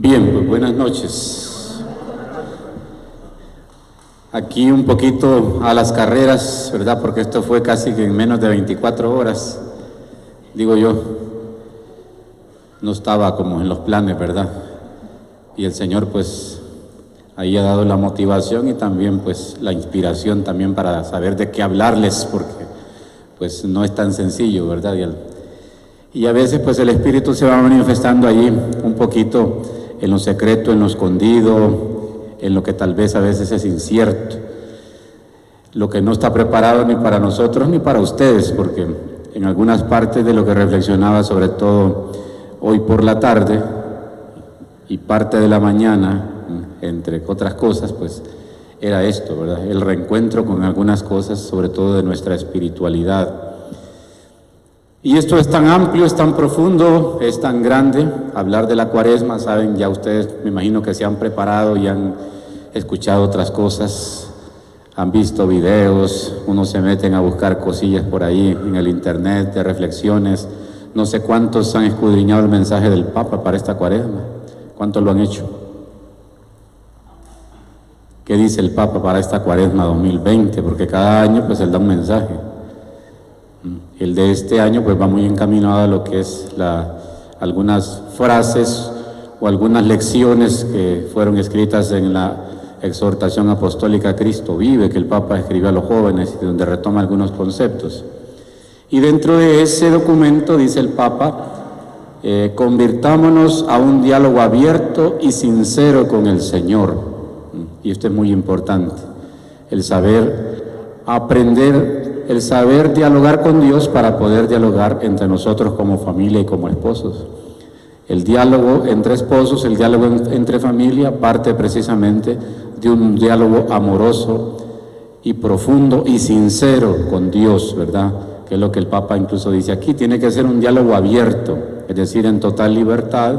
Bien, pues buenas noches. Aquí un poquito a las carreras, ¿verdad? Porque esto fue casi que en menos de 24 horas, digo yo. No estaba como en los planes, ¿verdad? Y el Señor pues ahí ha dado la motivación y también pues la inspiración también para saber de qué hablarles, porque pues no es tan sencillo, ¿verdad? Y a veces pues el Espíritu se va manifestando allí un poquito en lo secreto, en lo escondido, en lo que tal vez a veces es incierto, lo que no está preparado ni para nosotros ni para ustedes, porque en algunas partes de lo que reflexionaba, sobre todo hoy por la tarde y parte de la mañana, entre otras cosas, pues era esto, ¿verdad? El reencuentro con algunas cosas, sobre todo de nuestra espiritualidad. Y esto es tan amplio, es tan profundo, es tan grande. Hablar de la Cuaresma, saben, ya ustedes me imagino que se han preparado y han escuchado otras cosas, han visto videos, unos se meten a buscar cosillas por ahí en el internet de reflexiones. No sé cuántos han escudriñado el mensaje del Papa para esta Cuaresma, cuántos lo han hecho. ¿Qué dice el Papa para esta Cuaresma 2020? Porque cada año pues él da un mensaje. El de este año pues va muy encaminado a lo que es algunas frases o algunas lecciones que fueron escritas en la exhortación apostólica Cristo Vive, que el Papa escribió a los jóvenes y donde retoma algunos conceptos. Y dentro de ese documento dice el Papa, convirtámonos a un diálogo abierto y sincero con el Señor. Y esto es muy importante, el saber aprender, el saber dialogar con Dios para poder dialogar entre nosotros como familia y como esposos. El diálogo entre esposos, el diálogo entre familia, parte precisamente de un diálogo amoroso y profundo y sincero con Dios, ¿verdad? Que es lo que el Papa incluso dice aquí, tiene que ser un diálogo abierto, es decir, en total libertad,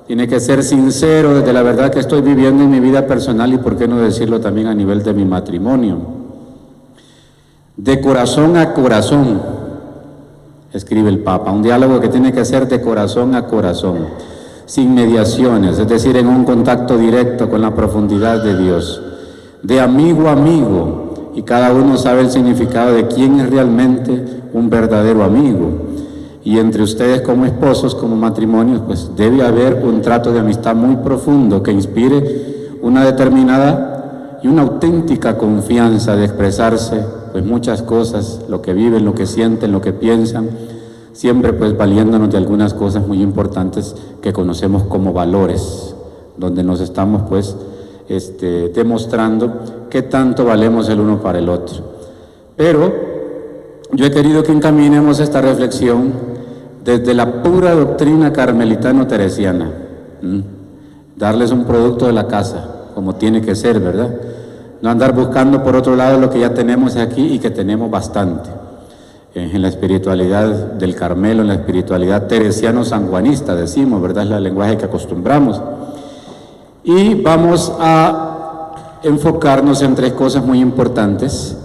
tiene que ser sincero desde la verdad que estoy viviendo en mi vida personal y por qué no decirlo también a nivel de mi matrimonio. De corazón a corazón, escribe el Papa, un diálogo que tiene que ser de corazón a corazón, sin mediaciones, es decir, en un contacto directo con la profundidad de Dios, de amigo a amigo, y cada uno sabe el significado de quién es realmente un verdadero amigo. Y entre ustedes como esposos, como matrimonios, pues debe haber un trato de amistad muy profundo que inspire una determinada y una auténtica confianza de expresarse pues muchas cosas, lo que viven, lo que sienten, lo que piensan, siempre pues valiéndonos de algunas cosas muy importantes que conocemos como valores, donde nos estamos pues demostrando qué tanto valemos el uno para el otro. Pero yo he querido que encaminemos esta reflexión desde la pura doctrina carmelitano-teresiana, darles un producto de la casa, como tiene que ser, ¿verdad? No andar buscando por otro lado lo que ya tenemos aquí y que tenemos bastante. En la espiritualidad del Carmelo, en la espiritualidad teresiano-sanjuanista, decimos, ¿verdad? Es el lenguaje que acostumbramos. Y vamos a enfocarnos en tres cosas muy importantes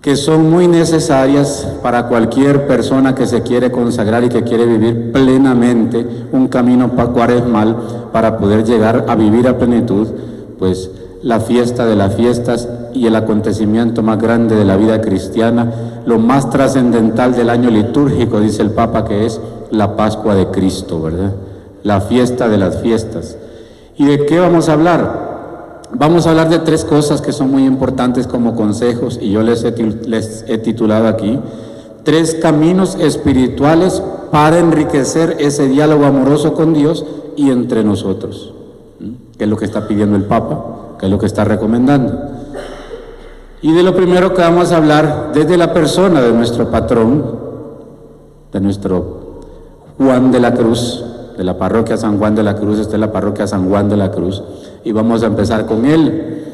que son muy necesarias para cualquier persona que se quiere consagrar y que quiere vivir plenamente un camino cuaresmal para poder llegar a vivir a plenitud, pues la fiesta de las fiestas y el acontecimiento más grande de la vida cristiana, lo más trascendental del año litúrgico, dice el Papa, que es la Pascua de Cristo, ¿verdad? La fiesta de las fiestas. ¿Y de qué vamos a hablar? Vamos a hablar de tres cosas que son muy importantes como consejos, y yo les he titulado aquí, 3 caminos espirituales para enriquecer ese diálogo amoroso con Dios y entre nosotros, que es lo que está pidiendo el Papa, que es lo que está recomendando. Y de lo primero que vamos a hablar desde la persona de nuestro patrón, de nuestro Juan de la Cruz, de la parroquia San Juan de la Cruz. Esta es la parroquia San Juan de la Cruz, y vamos a empezar con él.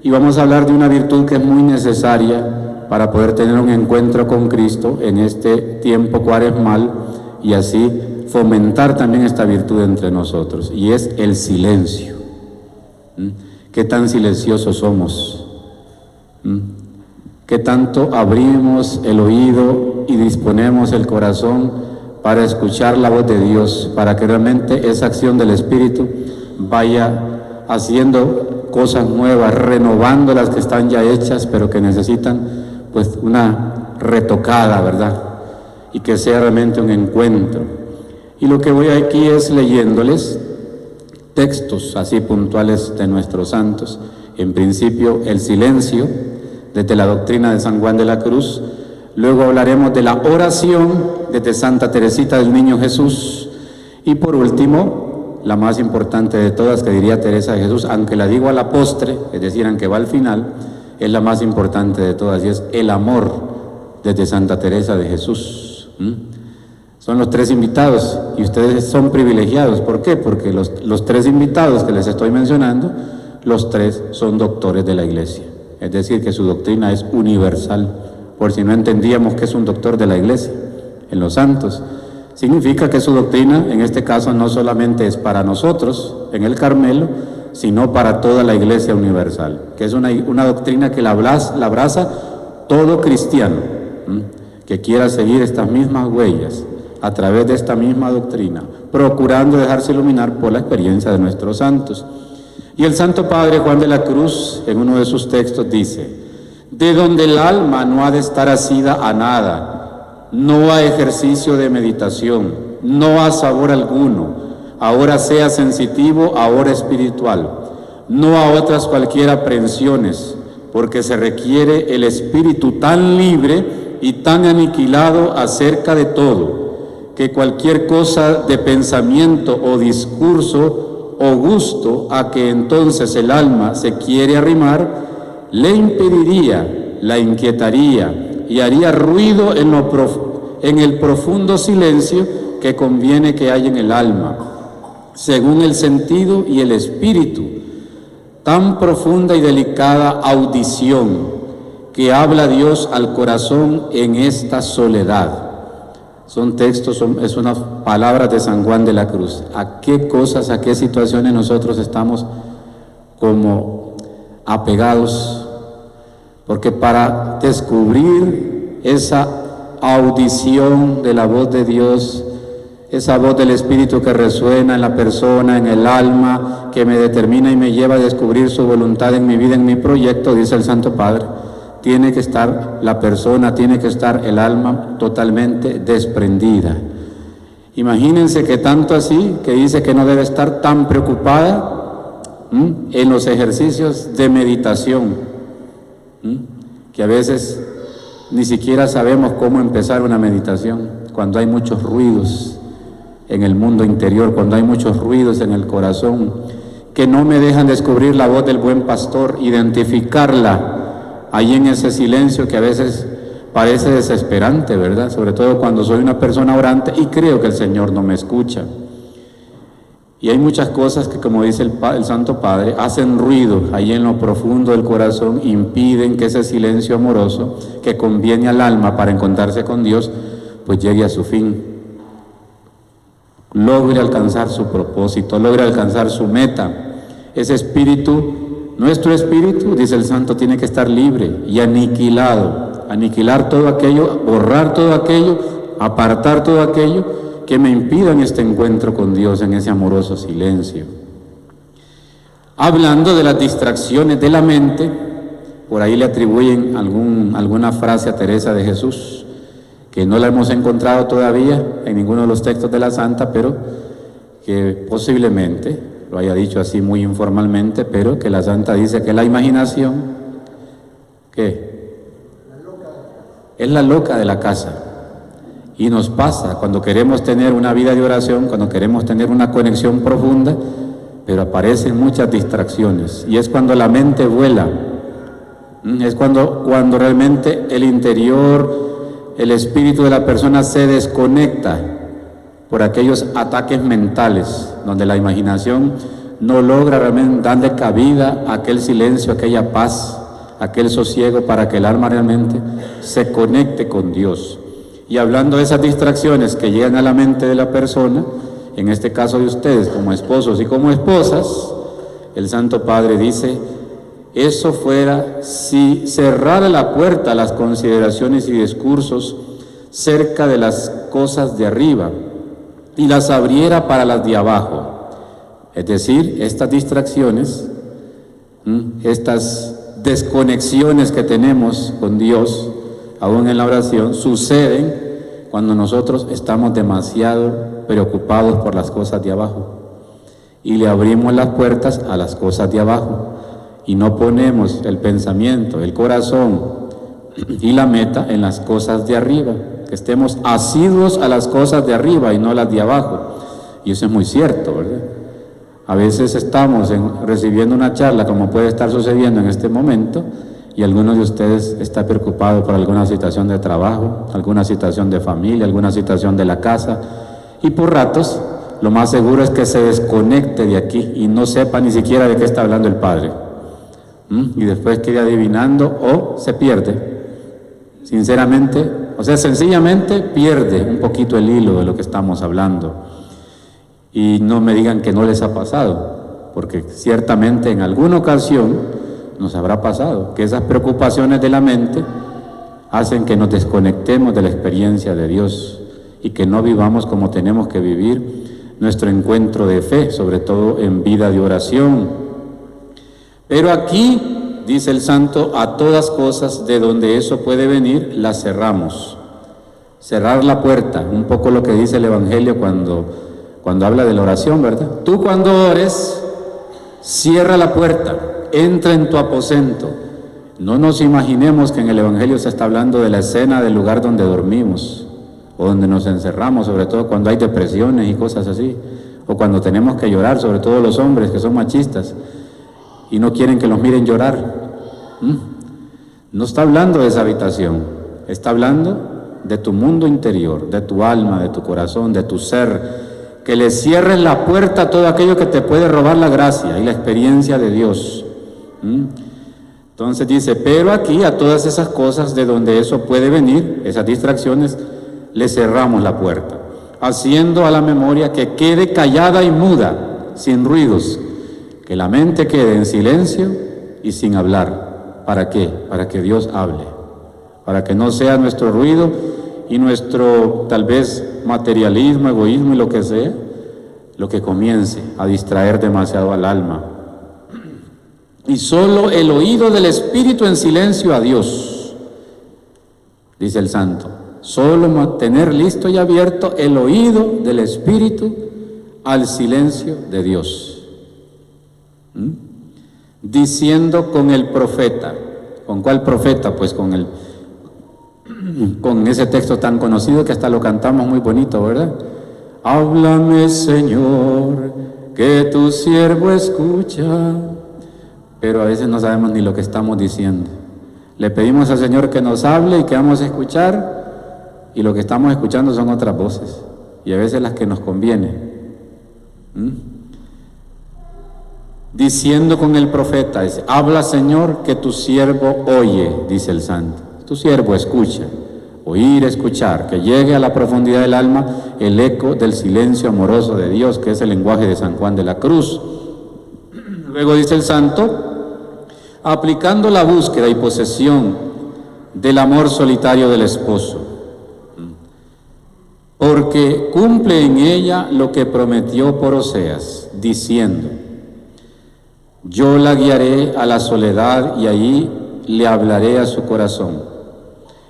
Y vamos a hablar de una virtud que es muy necesaria para poder tener un encuentro con Cristo en este tiempo cuaresmal y así fomentar también esta virtud entre nosotros, y es el silencio. ¿Qué tan silenciosos somos? ¿Qué tanto abrimos el oído y disponemos el corazón para escuchar la voz de Dios, para que realmente esa acción del Espíritu vaya haciendo cosas nuevas, renovando las que están ya hechas, pero que necesitan pues una retocada, ¿verdad? Y que sea realmente un encuentro. Y lo que voy aquí es leyéndoles textos así puntuales de nuestros santos. En principio, el silencio, desde la doctrina de San Juan de la Cruz. Luego hablaremos de la oración, desde Santa Teresita del Niño Jesús. Y por último, la más importante de todas, que diría Teresa de Jesús, aunque la digo a la postre, es decir, aunque va al final, es la más importante de todas, y es el amor, desde Santa Teresa de Jesús. Son los tres invitados, y ustedes son privilegiados. ¿Por qué? Porque los tres invitados que les estoy mencionando, los tres son doctores de la Iglesia. Es decir, que su doctrina es universal. Por si no entendíamos que es un doctor de la Iglesia, en los santos, significa que su doctrina, en este caso, no solamente es para nosotros, en el Carmelo, sino para toda la Iglesia universal, que es una doctrina que la abraza todo cristiano, que quiera seguir estas mismas huellas, a través de esta misma doctrina, procurando dejarse iluminar por la experiencia de nuestros santos. Y el Santo Padre Juan de la Cruz, en uno de sus textos, dice: de donde el alma no ha de estar asida a nada, no a ejercicio de meditación, no a sabor alguno, ahora sea sensitivo, ahora espiritual, no a otras cualquier aprensiones, porque se requiere el espíritu tan libre y tan aniquilado acerca de todo, que cualquier cosa de pensamiento o discurso o gusto a que entonces el alma se quiere arrimar, le impediría, la inquietaría y haría ruido en el profundo silencio que conviene que haya en el alma, según el sentido y el espíritu, tan profunda y delicada audición que habla Dios al corazón en esta soledad. Son textos, es unas palabras de San Juan de la Cruz. ¿A qué cosas, a qué situaciones nosotros estamos como apegados? Porque para descubrir esa audición de la voz de Dios, esa voz del Espíritu que resuena en la persona, en el alma, que me determina y me lleva a descubrir su voluntad en mi vida, en mi proyecto, dice el Santo Padre, tiene que estar la persona, tiene que estar el alma totalmente desprendida. Imagínense que tanto así, que dice que no debe estar tan preocupada en los ejercicios de meditación, que a veces ni siquiera sabemos cómo empezar una meditación, cuando hay muchos ruidos en el mundo interior, cuando hay muchos ruidos en el corazón, que no me dejan descubrir la voz del buen pastor, identificarla ahí en ese silencio que a veces parece desesperante, ¿verdad? Sobre todo cuando soy una persona orante y creo que el Señor no me escucha. Y hay muchas cosas que, como dice el Santo Padre, hacen ruido ahí en lo profundo del corazón, impiden que ese silencio amoroso que conviene al alma para encontrarse con Dios, pues llegue a su fin, logre alcanzar su propósito, logre alcanzar su meta. Ese espíritu, nuestro espíritu, dice el santo, tiene que estar libre y aniquilado, aniquilar todo aquello, borrar todo aquello, apartar todo aquello que me impida en este encuentro con Dios, en ese amoroso silencio. Hablando de las distracciones de la mente, por ahí le atribuyen alguna frase a Teresa de Jesús, que no la hemos encontrado todavía en ninguno de los textos de la Santa, pero que posiblemente lo haya dicho así muy informalmente, pero que la Santa dice que la imaginación, ¿qué? Es la loca de la casa. Y nos pasa cuando queremos tener una vida de oración, cuando queremos tener una conexión profunda, pero aparecen muchas distracciones. Y es cuando la mente vuela, es cuando realmente el interior, el espíritu de la persona se desconecta por aquellos ataques mentales, donde la imaginación no logra realmente darle cabida a aquel silencio, a aquella paz, a aquel sosiego, para que el alma realmente se conecte con Dios. Y hablando de esas distracciones que llegan a la mente de la persona, en este caso de ustedes como esposos y como esposas, el Santo Padre dice: eso fuera si cerrara la puerta a las consideraciones y discursos cerca de las cosas de arriba y las abriera para las de abajo. Es decir, estas distracciones, estas desconexiones que tenemos con Dios, aún en la oración, suceden cuando nosotros estamos demasiado preocupados por las cosas de abajo y le abrimos las puertas a las cosas de abajo y no ponemos el pensamiento, el corazón y la meta en las cosas de arriba, que estemos asiduos a las cosas de arriba y no a las de abajo. Y eso es muy cierto, ¿verdad? A veces estamos recibiendo una charla, como puede estar sucediendo en este momento, y algunos de ustedes están preocupados por alguna situación de trabajo, alguna situación de familia, alguna situación de la casa, y por ratos lo más seguro es que se desconecte de aquí y no sepa ni siquiera de qué está hablando el Padre. Y después quede adivinando o se pierde. Sinceramente, o sea, sencillamente pierde un poquito el hilo de lo que estamos hablando. Y no me digan que no les ha pasado, porque ciertamente en alguna ocasión nos habrá pasado, que esas preocupaciones de la mente hacen que nos desconectemos de la experiencia de Dios y que no vivamos como tenemos que vivir nuestro encuentro de fe, sobre todo en vida de oración. Pero aquí, dice el santo, a todas cosas de donde eso puede venir, las cerramos. Cerrar la puerta, un poco lo que dice el Evangelio cuando habla de la oración, ¿verdad? Tú cuando ores, cierra la puerta, entra en tu aposento. No nos imaginemos que en el Evangelio se está hablando de la escena del lugar donde dormimos o donde nos encerramos, sobre todo cuando hay depresiones y cosas así, o cuando tenemos que llorar, sobre todo los hombres que son machistas y no quieren que los miren llorar. No está hablando de esa habitación, está hablando de tu mundo interior, de tu alma, de tu corazón, de tu ser, que le cierres la puerta a todo aquello que te puede robar la gracia y la experiencia de Dios. Entonces dice, pero aquí a todas esas cosas de donde eso puede venir, esas distracciones, le cerramos la puerta, haciendo a la memoria que quede callada y muda, sin ruidos, que la mente quede en silencio y sin hablar. ¿Para qué? Para que Dios hable, para que no sea nuestro ruido y nuestro tal vez materialismo, egoísmo y lo que sea, lo que comience a distraer demasiado al alma. Y solo el oído del Espíritu en silencio a Dios, dice el santo. Solo mantener listo y abierto el oído del Espíritu al silencio de Dios. Diciendo con el profeta. ¿Con cuál profeta? Pues con ese texto tan conocido que hasta lo cantamos muy bonito, ¿verdad? Háblame, Señor, que tu siervo escucha. Pero a veces no sabemos ni lo que estamos diciendo. Le pedimos al Señor que nos hable y que vamos a escuchar, y lo que estamos escuchando son otras voces, y a veces las que nos convienen. Diciendo con el profeta, dice, habla, Señor, que tu siervo oye, dice el santo. Tu siervo escucha, oír, escuchar, que llegue a la profundidad del alma el eco del silencio amoroso de Dios, que es el lenguaje de San Juan de la Cruz. Luego dice el santo, aplicando la búsqueda y posesión del amor solitario del esposo, porque cumple en ella lo que prometió por Oseas, diciendo, yo la guiaré a la soledad y allí le hablaré a su corazón,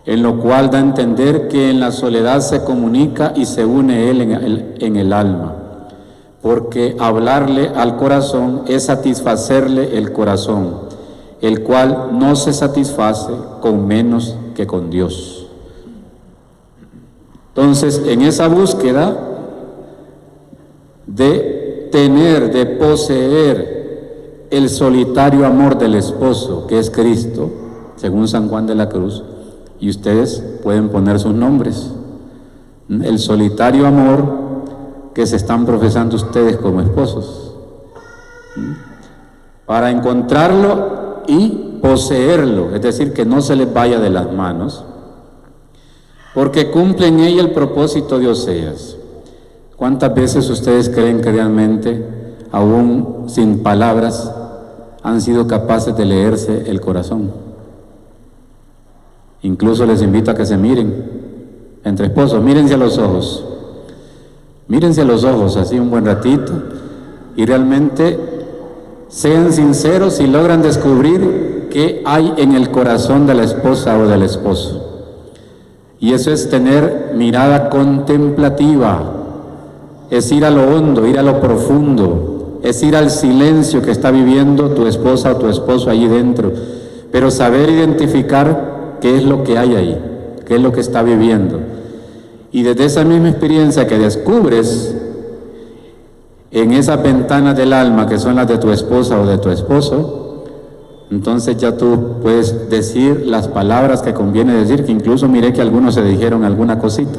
en lo cual da a entender que en la soledad se comunica y se une él en el alma, porque hablarle al corazón es satisfacerle el corazón, el cual no se satisface con menos que con Dios. Entonces, en esa búsqueda de tener, de poseer el solitario amor del esposo, que es Cristo, según San Juan de la Cruz, y ustedes pueden poner sus nombres, el solitario amor que se están profesando ustedes como esposos, para encontrarlo y poseerlo, es decir, que no se les vaya de las manos, porque cumple en ella el propósito de Oseas. ¿Cuántas veces ustedes creen que realmente, aún sin palabras, han sido capaces de leerse el corazón? Incluso les invito a que se miren entre esposos, mírense a los ojos. Mírense a los ojos así un buen ratito y realmente sean sinceros y logran descubrir qué hay en el corazón de la esposa o del esposo. Y eso es tener mirada contemplativa, es ir a lo hondo, ir a lo profundo, es ir al silencio que está viviendo tu esposa o tu esposo allí dentro, pero saber identificar qué es lo que hay ahí, qué es lo que está viviendo. Y desde esa misma experiencia que descubres en esas ventanas del alma que son las de tu esposa o de tu esposo, entonces ya tú puedes decir las palabras que conviene decir, que incluso miré que algunos se dijeron alguna cosita.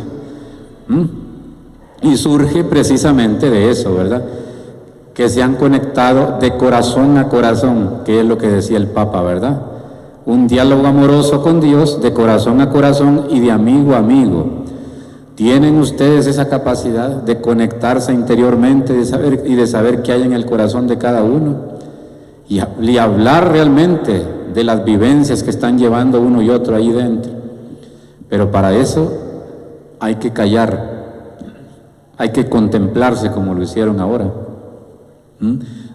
Y surge precisamente de eso, ¿verdad? Que se han conectado de corazón a corazón, que es lo que decía el Papa, ¿verdad? Un diálogo amoroso con Dios, de corazón a corazón y de amigo a amigo. ¿Tienen ustedes esa capacidad de conectarse interiormente de saber qué hay en el corazón de cada uno? Y hablar realmente de las vivencias que están llevando uno y otro ahí dentro. Pero para eso hay que callar, hay que contemplarse como lo hicieron ahora.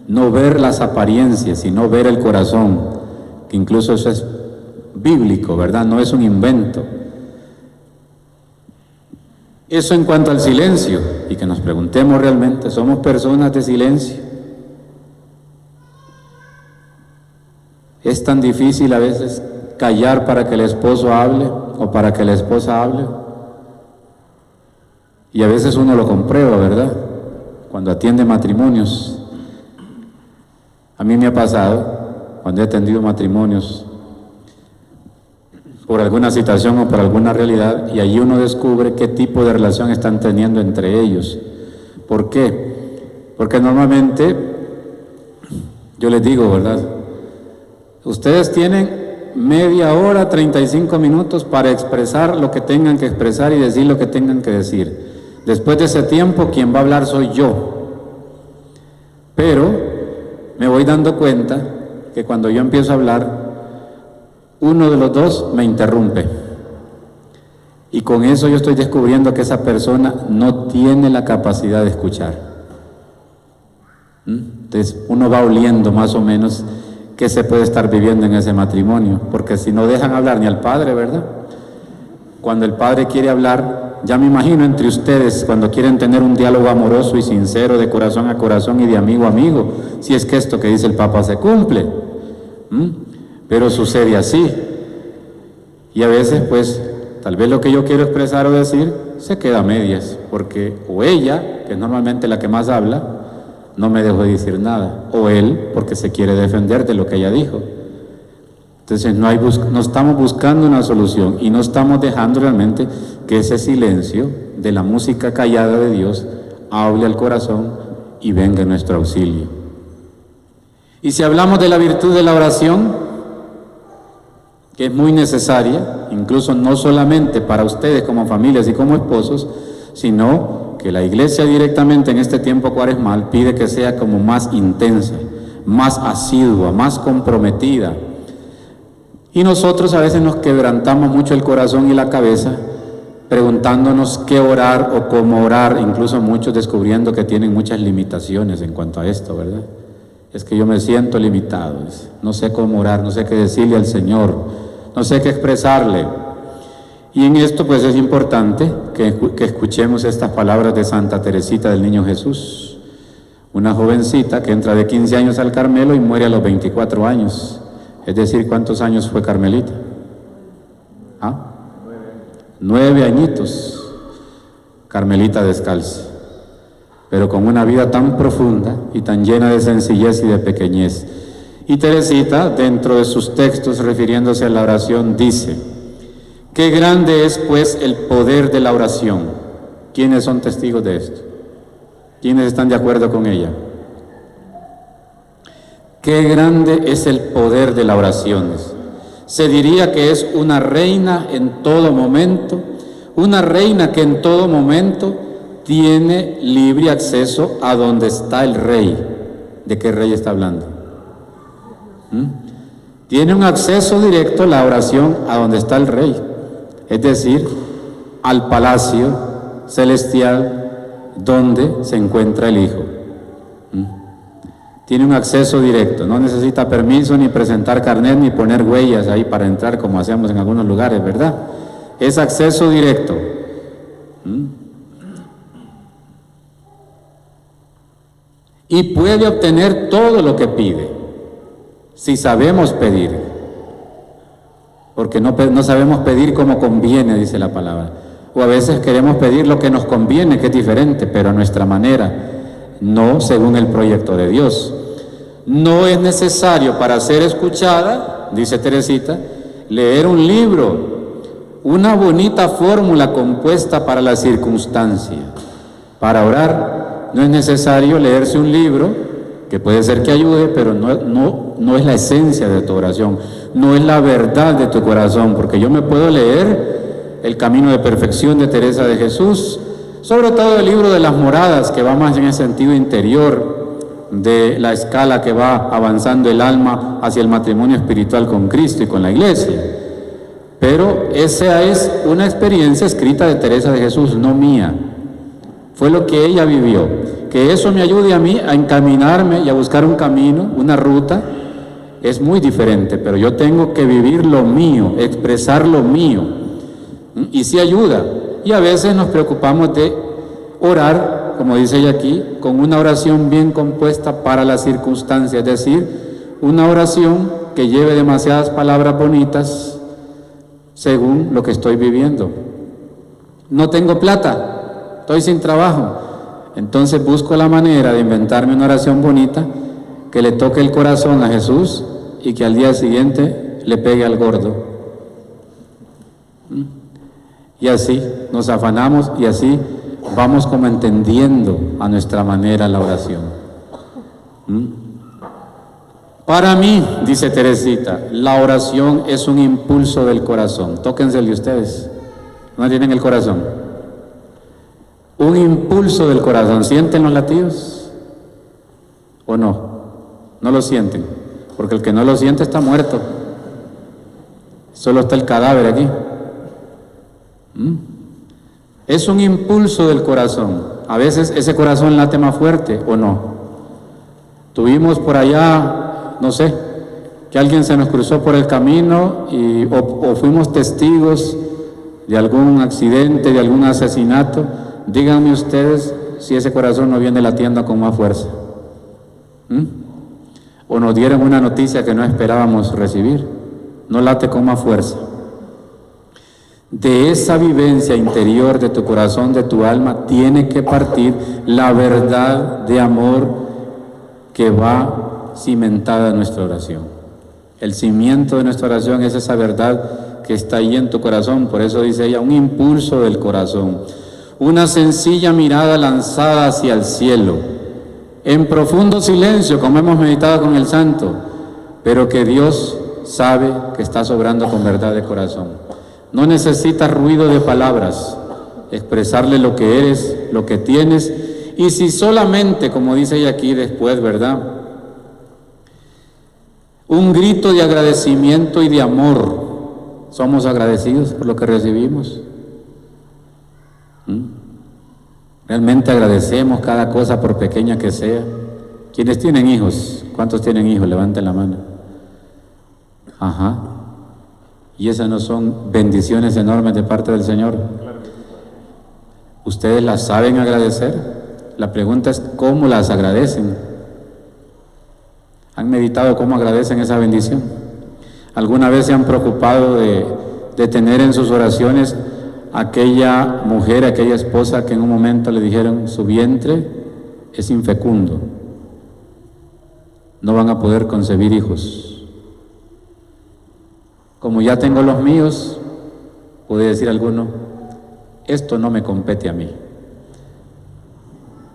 No ver las apariencias, sino ver el corazón, que incluso eso es bíblico, ¿verdad? No es un invento. Eso en cuanto al silencio, y que nos preguntemos realmente, ¿somos personas de silencio? ¿Es tan difícil a veces callar para que el esposo hable o para que la esposa hable? Y a veces uno lo comprueba, ¿verdad? Cuando atiende matrimonios. A mí me ha pasado, cuando he atendido matrimonios, por alguna situación o por alguna realidad, y allí uno descubre qué tipo de relación están teniendo entre ellos. ¿Por qué? Porque normalmente, yo les digo, ¿verdad? Ustedes tienen media hora, 35 minutos para expresar lo que tengan que expresar y decir lo que tengan que decir. Después de ese tiempo, quien va a hablar soy yo. Pero me voy dando cuenta que cuando yo empiezo a hablar, uno de los dos me interrumpe. Y con eso yo estoy descubriendo que esa persona no tiene la capacidad de escuchar. Entonces uno va oliendo más o menos qué se puede estar viviendo en ese matrimonio, porque si no dejan hablar ni al padre, ¿verdad? Cuando el padre quiere hablar, ya me imagino entre ustedes, cuando quieren tener un diálogo amoroso y sincero, de corazón a corazón y de amigo a amigo, si es que esto que dice el Papa se cumple. Pero sucede así. Y a veces, pues, tal vez lo que yo quiero expresar o decir se queda a medias, porque o ella, que es normalmente la que más habla, no me dejó decir nada, o él, porque se quiere defender de lo que ella dijo. Entonces no estamos buscando una solución y no estamos dejando realmente que ese silencio de la música callada de Dios hable al corazón y venga en nuestro auxilio. Y si hablamos de la virtud de la oración, que es muy necesaria, incluso no solamente para ustedes como familias y como esposos, sino que la Iglesia directamente en este tiempo cuaresmal pide que sea como más intensa, más asidua, más comprometida. Y nosotros a veces nos quebrantamos mucho el corazón y la cabeza preguntándonos qué orar o cómo orar, incluso muchos descubriendo que tienen muchas limitaciones en cuanto a esto, ¿verdad? Es que yo me siento limitado, no sé cómo orar, no sé qué decirle al Señor, no sé qué expresarle. Y en esto pues es importante que escuchemos estas palabras de Santa Teresita del Niño Jesús, una jovencita que entra de 15 años al Carmelo y muere a los 24 años. Es decir, ¿cuántos años fue Carmelita? 9 añitos, Carmelita descalza, pero con una vida tan profunda y tan llena de sencillez y de pequeñez. Y Teresita, dentro de sus textos refiriéndose a la oración, dice: qué grande es pues el poder de la oración. ¿Quiénes son testigos de esto? ¿Quiénes están de acuerdo con ella? Qué grande es el poder de la oración. Se diría que es una reina en todo momento, una reina que en todo momento tiene libre acceso a donde está el rey. ¿De qué rey está hablando? Tiene un acceso directo la oración a donde está el rey, es decir, al palacio celestial donde se encuentra el Hijo. Tiene un acceso directo, no necesita permiso, ni presentar carnet, ni poner huellas ahí para entrar como hacemos en algunos lugares, ¿verdad? Es acceso directo. Y puede obtener todo lo que pide, si sabemos pedir. Porque no sabemos pedir como conviene, dice la palabra. O a veces queremos pedir lo que nos conviene, que es diferente, pero a nuestra manera, no según el proyecto de Dios. No es necesario para ser escuchada, dice Teresita, leer un libro, una bonita fórmula compuesta para la circunstancia. Para orar no es necesario leerse un libro, que puede ser que ayude, pero no es la esencia de tu oración, no es la verdad de tu corazón, porque yo me puedo leer El Camino de Perfección de Teresa de Jesús, sobre todo el libro de las moradas, que va más en el sentido interior de la escala que va avanzando el alma hacia el matrimonio espiritual con Cristo y con la Iglesia. Pero esa es una experiencia escrita de Teresa de Jesús, no mía. Fue lo que ella vivió. Que eso me ayude a mí a encaminarme y a buscar un camino, una ruta, es muy diferente, pero yo tengo que vivir lo mío, expresar lo mío. Y sí ayuda. Y a veces nos preocupamos de orar, como dice ella aquí, con una oración bien compuesta para la circunstancia, es decir, una oración que lleve demasiadas palabras bonitas según lo que estoy viviendo. No tengo plata, estoy sin trabajo, entonces busco la manera de inventarme una oración bonita que le toque el corazón a Jesús y que al día siguiente le pegue al gordo. Y así nos afanamos y así vamos como entendiendo a nuestra manera la oración. Para mí, dice Teresita, la oración es un impulso del corazón. Tóquensele ustedes, ¿no tienen el corazón? Un impulso del corazón. ¿Sienten los latidos? ¿O no? No lo sienten, porque el que no lo siente está muerto. Solo está el cadáver aquí. Es un impulso del corazón. A veces ese corazón late más fuerte o no. Tuvimos por allá, no sé, que alguien se nos cruzó por el camino o fuimos testigos de algún accidente, de algún asesinato. Díganme ustedes si ese corazón no viene latiendo con más fuerza. O nos dieron una noticia que no esperábamos recibir. No late con más fuerza. De esa vivencia interior de tu corazón, de tu alma, tiene que partir la verdad de amor que va cimentada en nuestra oración. El cimiento de nuestra oración es esa verdad que está ahí en tu corazón. Por eso dice ella, un impulso del corazón, una sencilla mirada lanzada hacia el cielo, en profundo silencio, como hemos meditado con el santo, pero que Dios sabe que estás obrando con verdad de corazón. No necesitas ruido de palabras, expresarle lo que eres, lo que tienes, y si solamente, como dice ella aquí después, ¿verdad?, un grito de agradecimiento y de amor. ¿Somos agradecidos por lo que recibimos? ¿Realmente agradecemos cada cosa por pequeña que sea? ¿Quiénes tienen hijos? ¿Cuántos tienen hijos? Levanten la mano. Ajá. ¿Y esas no son bendiciones enormes de parte del Señor? ¿Ustedes las saben agradecer? La pregunta es, ¿cómo las agradecen? ¿Han meditado cómo agradecen esa bendición? ¿Alguna vez se han preocupado de tener en sus oraciones aquella mujer, aquella esposa que en un momento le dijeron, su vientre es infecundo, no van a poder concebir hijos? Como ya tengo los míos, puede decir alguno, esto no me compete a mí.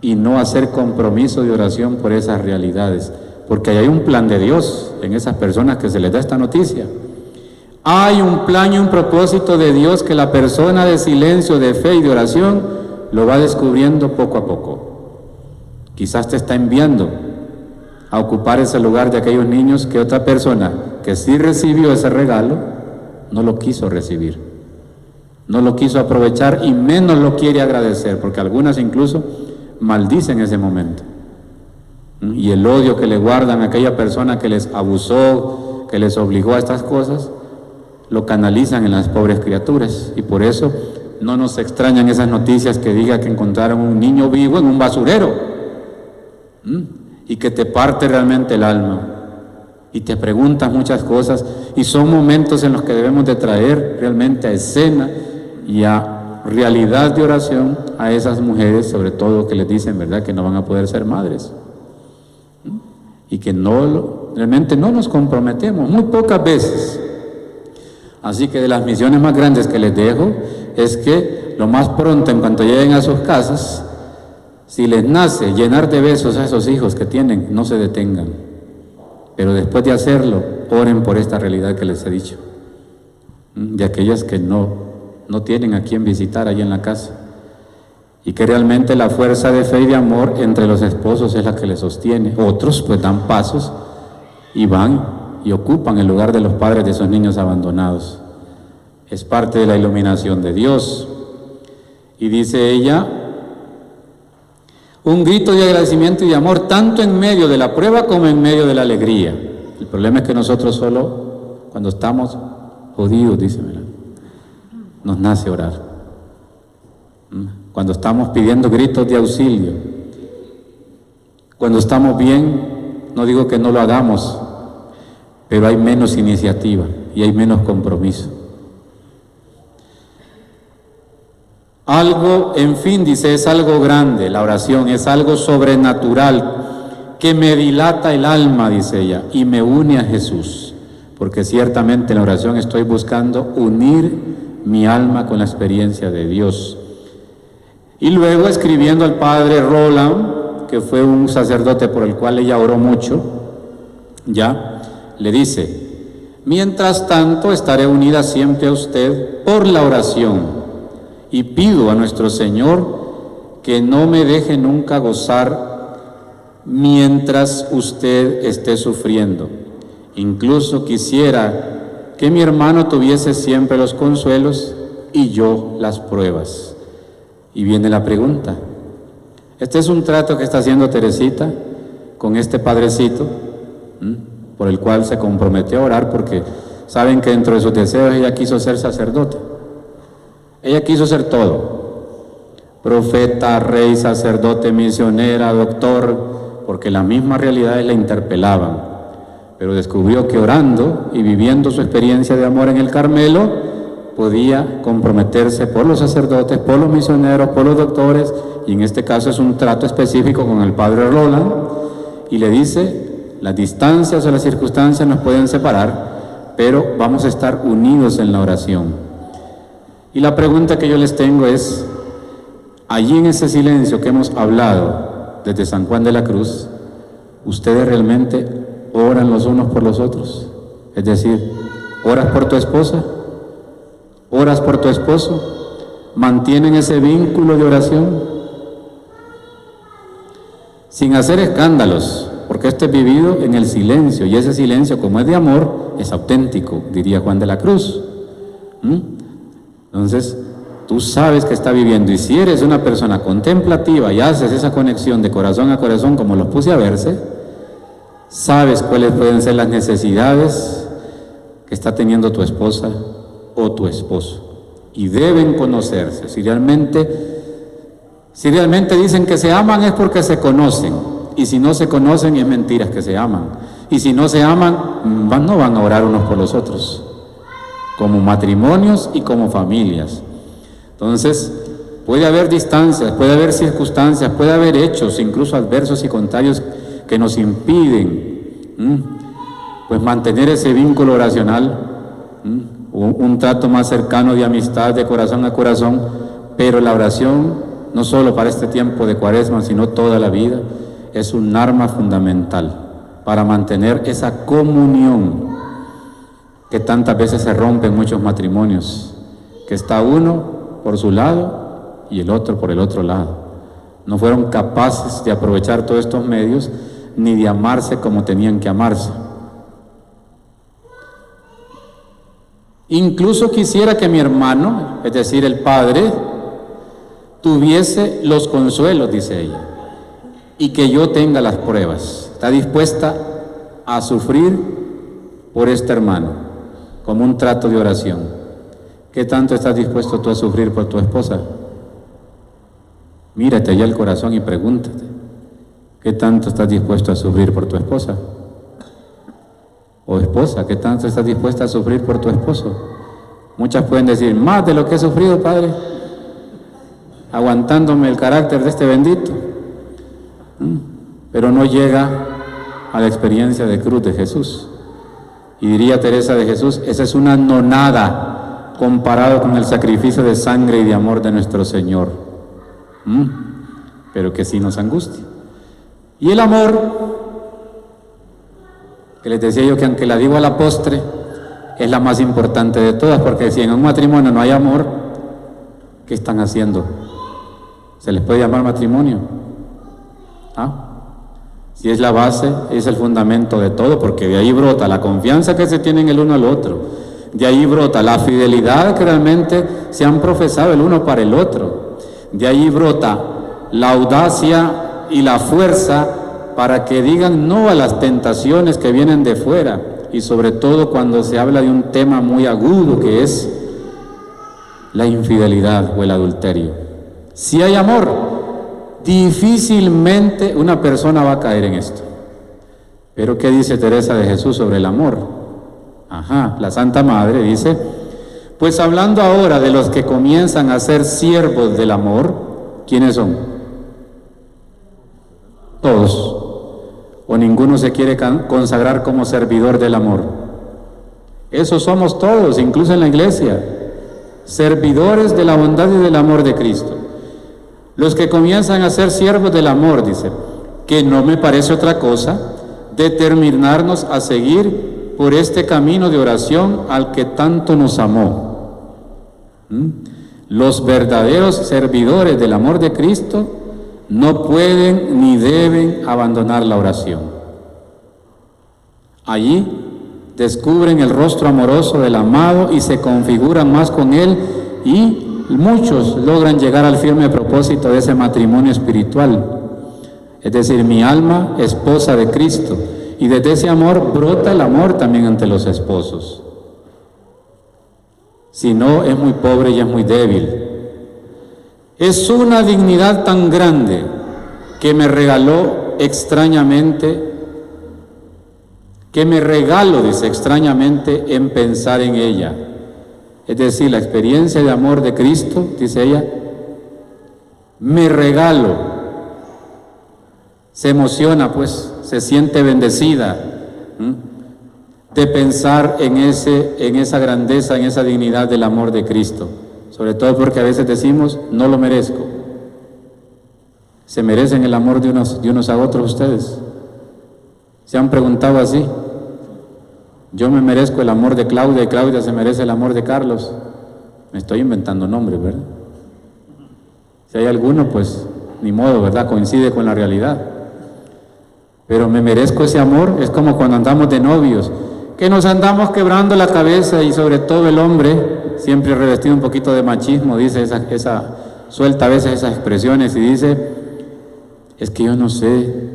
Y no hacer compromiso de oración por esas realidades, porque hay un plan de Dios en esas personas que se les da esta noticia. Hay un plan y un propósito de Dios que la persona de silencio, de fe y de oración lo va descubriendo poco a poco. Quizás te está enviando a ocupar ese lugar de aquellos niños que otra persona que sí recibió ese regalo no lo quiso recibir. no lo quiso aprovechar y menos lo quiere agradecer, porque algunas incluso maldicen ese momento. Y el odio que le guardan a aquella persona que les abusó, que les obligó a estas cosas, lo canalizan en las pobres criaturas. Y por eso no nos extrañan esas noticias que diga que encontraron un niño vivo en un basurero, y que te parte realmente el alma y te preguntas muchas cosas, y son momentos en los que debemos de traer realmente a escena y a realidad de oración a esas mujeres, sobre todo que les dicen, ¿verdad?, que no van a poder ser madres, y que realmente no nos comprometemos, muy pocas veces. Así que de las misiones más grandes que les dejo es que lo más pronto, en cuanto lleguen a sus casas, si les nace llenar de besos a esos hijos que tienen, no se detengan, pero después de hacerlo, oren por esta realidad que les he dicho, de aquellas que no tienen a quien visitar ahí en la casa, y que realmente la fuerza de fe y de amor entre los esposos es la que les sostiene. Otros pues dan pasos y van y ocupan el lugar de los padres de esos niños abandonados. Es parte de la iluminación de Dios. Y dice ella, un grito de agradecimiento y de amor, tanto en medio de la prueba como en medio de la alegría. El problema es que nosotros solo, cuando estamos jodidos, dice, nos nace orar. Cuando estamos pidiendo gritos de auxilio, cuando estamos bien, no digo que no lo hagamos, pero hay menos iniciativa y hay menos compromiso. Algo, en fin, dice, es algo grande, la oración es algo sobrenatural que me dilata el alma, dice ella, y me une a Jesús, porque ciertamente en la oración estoy buscando unir mi alma con la experiencia de Dios. Y luego, escribiendo al padre Roland, que fue un sacerdote por el cual ella oró mucho, ya, le dice, mientras tanto estaré unida siempre a usted por la oración, y pido a nuestro Señor que no me deje nunca gozar mientras usted esté sufriendo. Incluso quisiera que mi hermano tuviese siempre los consuelos y yo las pruebas. Y viene la pregunta. Este es un trato que está haciendo Teresita con este padrecito, por el cual se comprometió a orar, porque saben que dentro de sus deseos ella quiso ser sacerdote. Ella quiso ser todo: profeta, rey, sacerdote, misionera, doctor, porque las mismas realidades la interpelaban. Pero descubrió que orando y viviendo su experiencia de amor en el Carmelo, podía comprometerse por los sacerdotes, por los misioneros, por los doctores, y en este caso es un trato específico con el padre Roland, y le dice, las distancias o las circunstancias nos pueden separar, pero vamos a estar unidos en la oración. Y la pregunta que yo les tengo es, allí en ese silencio que hemos hablado desde San Juan de la Cruz, ¿ustedes realmente oran los unos por los otros? Es decir, ¿oras por tu esposa? ¿Oras por tu esposo? ¿Mantienen ese vínculo de oración? Sin hacer escándalos, porque esto es vivido en el silencio, y ese silencio, como es de amor, es auténtico, diría Juan de la Cruz. Entonces, tú sabes que está viviendo, y si eres una persona contemplativa y haces esa conexión de corazón a corazón, como los puse a verse, sabes cuáles pueden ser las necesidades que está teniendo tu esposa o tu esposo, y deben conocerse. Si realmente dicen que se aman es porque se conocen, y si no se conocen es mentiras que se aman, y si no se aman no van a orar unos por los otros, como matrimonios y como familias. Entonces puede haber distancias, puede haber circunstancias, puede haber hechos incluso adversos y contrarios que nos impiden pues mantener ese vínculo oracional, un trato más cercano de amistad, de corazón a corazón. Pero la oración, no solo para este tiempo de Cuaresma, sino toda la vida, es un arma fundamental para mantener esa comunión que tantas veces se rompe en muchos matrimonios, que está uno por su lado y el otro por el otro lado. No fueron capaces de aprovechar todos estos medios, ni de amarse como tenían que amarse. Incluso quisiera que mi hermano, es decir, el Padre, tuviese los consuelos, dice ella, y que yo tenga las pruebas. Está dispuesta a sufrir por este hermano, como un trato de oración. ¿Qué tanto estás dispuesto tú a sufrir por tu esposa? Mírate allá el corazón y pregúntate, ¿qué tanto estás dispuesto a sufrir por tu esposa? O esposa, ¿qué tanto estás dispuesta a sufrir por tu esposo? Muchas pueden decir, más de lo que he sufrido, Padre, aguantándome el carácter de este bendito. Pero no llega a la experiencia de cruz de Jesús. Y diría Teresa de Jesús, esa es una nonada comparado con el sacrificio de sangre y de amor de nuestro Señor. Pero que sí nos angustia. Y el amor, que les decía yo que aunque la digo a la postre, es la más importante de todas, porque si en un matrimonio no hay amor, ¿qué están haciendo? ¿Se les puede llamar matrimonio? Si es la base, es el fundamento de todo, porque de ahí brota la confianza que se tienen el uno al otro, de ahí brota la fidelidad que realmente se han profesado el uno para el otro, de ahí brota la audacia y la fuerza para que digan no a las tentaciones que vienen de fuera, y sobre todo cuando se habla de un tema muy agudo que es la infidelidad o el adulterio. Si hay amor, difícilmente una persona va a caer en esto. Pero ¿qué dice Teresa de Jesús sobre el amor? La Santa Madre dice, pues hablando ahora de los que comienzan a ser siervos del amor, ¿quiénes son? Todos. ¿O ninguno se quiere consagrar como servidor del amor? Eso somos todos, incluso en la iglesia, servidores de la bondad y del amor de Cristo. Los que comienzan a ser siervos del amor, dice, que no me parece otra cosa determinarnos a seguir por este camino de oración al que tanto nos amó. Los verdaderos servidores del amor de Cristo no pueden ni deben abandonar la oración. Allí descubren el rostro amoroso del amado y se configuran más con él, y muchos logran llegar al firme propósito de ese matrimonio espiritual, es decir, mi alma esposa de Cristo, y desde ese amor brota el amor también ante los esposos. Si no, es muy pobre y es muy débil. Es una dignidad tan grande que me regaló extrañamente, que me regalo, dice, extrañamente en pensar en ella. Es decir, la experiencia de amor de Cristo, dice ella, me regalo. Se emociona, pues, se siente bendecida de pensar en esa grandeza, en esa dignidad del amor de Cristo. Sobre todo porque a veces decimos, no lo merezco. ¿Se merecen el amor de unos a otros ustedes? ¿Se han preguntado así? Yo me merezco el amor de Claudia y Claudia se merece el amor de Carlos. Me estoy inventando nombres, ¿verdad? Si hay alguno, pues ni modo, ¿verdad? Coincide con la realidad. Pero me merezco ese amor. Es como cuando andamos de novios, que nos andamos quebrando la cabeza, y sobre todo el hombre, siempre revestido un poquito de machismo, dice suelta a veces esas expresiones y dice, es que yo no sé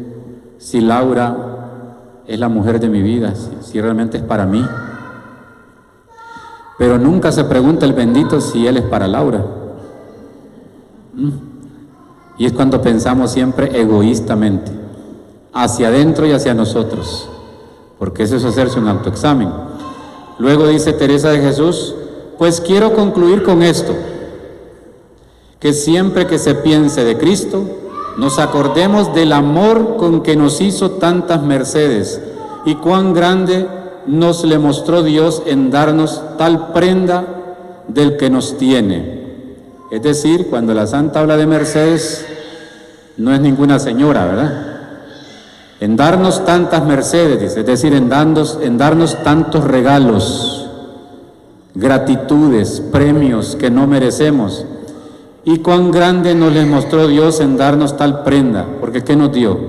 si Laura es la mujer de mi vida, si realmente es para mí. Pero nunca se pregunta el bendito si él es para Laura. Y es cuando pensamos siempre egoístamente, hacia adentro y hacia nosotros, porque eso es hacerse un autoexamen. Luego dice Teresa de Jesús, pues quiero concluir con esto, que siempre que se piense de Cristo, nos acordemos del amor con que nos hizo tantas mercedes y cuán grande nos le mostró Dios en darnos tal prenda del que nos tiene. Es decir, cuando la Santa habla de mercedes, no es ninguna señora, ¿verdad? En darnos tantas mercedes, dice, es decir, en darnos tantos regalos, gratitudes, premios que no merecemos. Y cuán grande nos les mostró Dios en darnos tal prenda, porque ¿qué nos dio?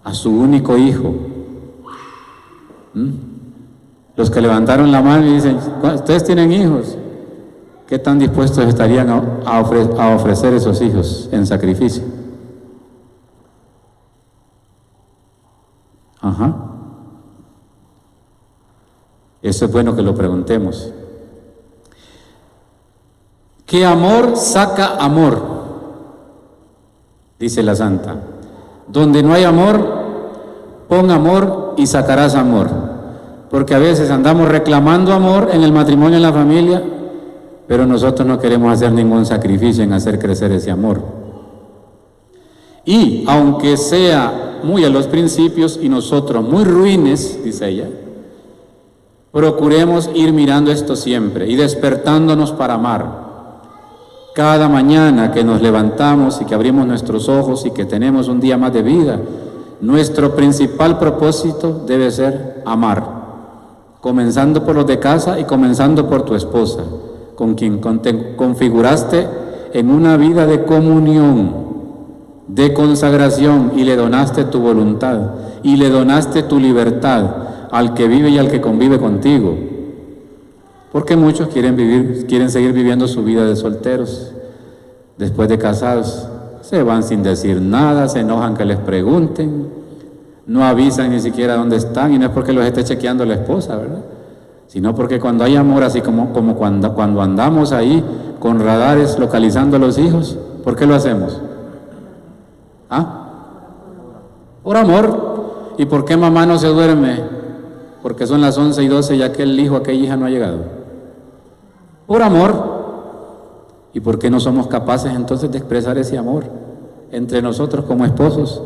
A su único Hijo. Los que levantaron la mano y dicen, ¿ustedes tienen hijos? ¿Qué tan dispuestos estarían a ofrecer esos hijos en sacrificio? Ajá. Eso es bueno que lo preguntemos. ¿Qué amor saca amor? Dice la santa. Donde no hay amor, pon amor y sacarás amor. Porque a veces andamos reclamando amor en el matrimonio, en la familia, pero nosotros no queremos hacer ningún sacrificio en hacer crecer ese amor. Y aunque sea muy a los principios y nosotros muy ruines, dice ella, procuremos ir mirando esto siempre y despertándonos para amar. Cada mañana que nos levantamos y que abrimos nuestros ojos y que tenemos un día más de vida, nuestro principal propósito debe ser amar, comenzando por los de casa y comenzando por tu esposa, con quien te configuraste en una vida de comunión, de consagración, y le donaste tu voluntad y le donaste tu libertad al que vive y al que convive contigo. Porque muchos quieren seguir viviendo su vida de solteros. Después de casados, se van sin decir nada, se enojan que les pregunten, no avisan ni siquiera dónde están, y no es porque los esté chequeando la esposa, ¿verdad? Sino porque cuando hay amor, así como cuando andamos ahí con radares localizando a los hijos, ¿por qué lo hacemos? ¿Ah? Por amor. ¿Y por qué mamá no se duerme? Porque son las 11:12 y aquel hijo, aquella hija no ha llegado. Por amor. ¿Y por qué no somos capaces entonces de expresar ese amor entre nosotros como esposos?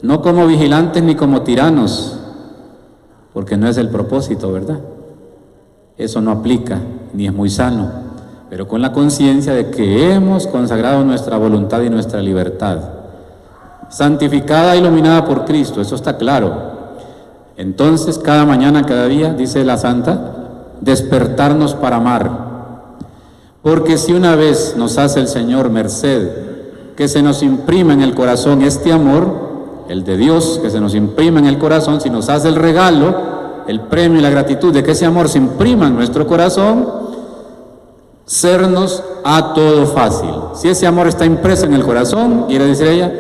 No como vigilantes ni como tiranos, porque no es el propósito, ¿verdad? Eso no aplica, ni es muy sano, pero con la conciencia de que hemos consagrado nuestra voluntad y nuestra libertad, santificada e iluminada por Cristo, eso está claro. Entonces, cada mañana, cada día, dice la santa, despertarnos para amar. Porque si una vez nos hace el Señor merced, que se nos imprima en el corazón este amor, el de Dios, que se nos imprima en el corazón, si nos hace el regalo, el premio y la gratitud de que ese amor se imprima en nuestro corazón, sernos a todo fácil. Si ese amor está impreso en el corazón, quiere decir ella,